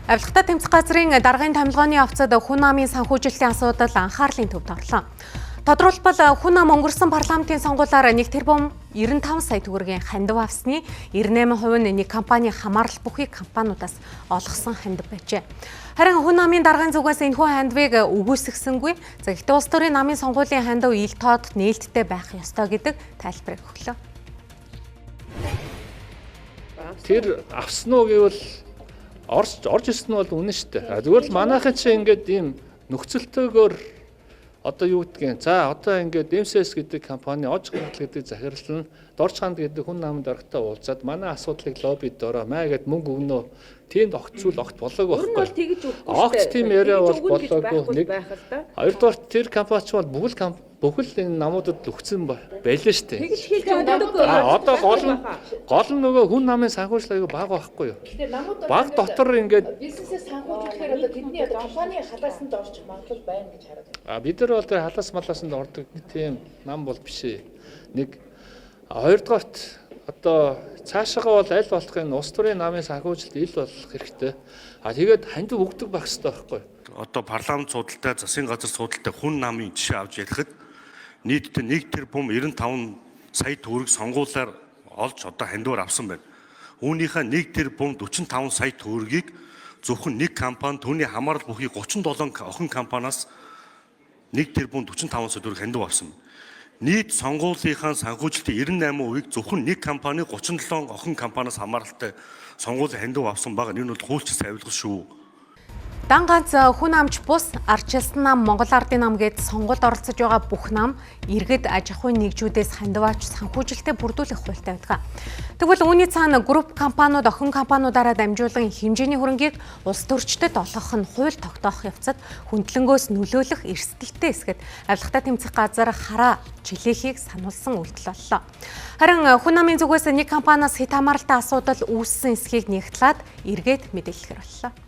Авилгатай тэмцэх газрын даргын томилгооны явцад хүн амын санхүүжилтийн асуудал анхаарлын төвд орлоо. Тодорхойлбол хүн ам өнгөрсөн парламентын сонгуулиар 1 тэрбум 95 сая төгрөгийн хандив авсны 98% нь нэг компани хамаарал бүхий компаниудаас олгосон хандив байжээ. Харин хүн амын даргын зүгээс энэхүү хандивыг үгүйсгэсэнгүй. Гэхдээ улс төрийн намын сонгуулийн хандив ил тод нээлттэй байх ёстой гэдэг тайлбарыг өглөө. Тэр авсан уу гэвэл орж ирсэн нь бол үнэн шүү дээ. Зүгээр л манайхан чинь ингээд ийм нөхцөлтөөр одоо юу гэдгийг за одоо ингээд МСС гэдэг компани ож гаргал гэдэг захирал нь Дорж ханд гэдэг хүн намын даргатай уулзаад манай асуудлыг лоббид ороо маа гэд мөнгө өгнө. Тиймд огт зүйл огт болоогүй байхгүй. Огт тийм яриа бол болоогүй. Нэг хоёрдугаар тэр компани ч бол бүхэл энэ намуудад өгсөн байлаа шүү дээ. Тэгж хэлж өгдөг. Одоо гол нь нөгөө хүн намын санхүүжилт баг байхгүй юу? Баг дотор ингээд бизнесээс санхүүжүүлэхээр одоо тэдний компани халаасанд орчих магадлал байна гэж хараад байна. Бид нар бол тэр халаас малаасанд ордог тийм нам бол биш ээ. Нэг хоёрдугаарт одоо цаашаага бол аль болохын улс төрийн намын санхүүжилт ил болох хэрэгтэй. Тэгээд хандив өгдөг байх хэрэгтэй байхгүй юу? Одоо парламент судалтай, засгийн газар судалтай хүн намын жишээ авч ярихад нийтдээ 1 тэрбум 95 сая төгрөг сонгуулиар олж одоо хандивар авсан байна. Үүнийхээ 1 тэрбум 45 сая төгрөгийг зөвхөн нэг компани түүний хамаарал бүхий 37 охин компаниас 1 тэрбум 45 сая төгрөг хандив авсан. Нийт сонгуулийнхаа санхүүжилтийн 98%-ийг зөвхөн нэг компани 37 охин компаниас хамааралтай сонгуулийн хандив авсан байгаа. Энэ бол хуульчилсан авилгал шүү. Дан ганц хүн амч бус ардчилсан нам Монгол ардын нам гээд сонгуульд оролцож байгаа бүх нам иргэд аж ахуйн нэгжүүдээс хандиваач санхүүжилтэд бүрдүүлэх хуультай байдаг. Тэгвэл үүний цаана групп компаниуд охин компаниудаараа дамжуулан хэмжээний хөрөнгийг улс төрчдөд олгох нь хууль тогтоох явцад хүндлэнгөөс нөлөөлөх эрсдэлтэй эсгэд авилгатай тэмцэх газар хараа чилээхийг сануулсан үйлдэл боллоо. Харин хүн намын зүгээс нэг компаниас хэт хамааралтай асуудал үүссэн эсхийг нэгтлээд эргээд мэдээлэхээр боллоо.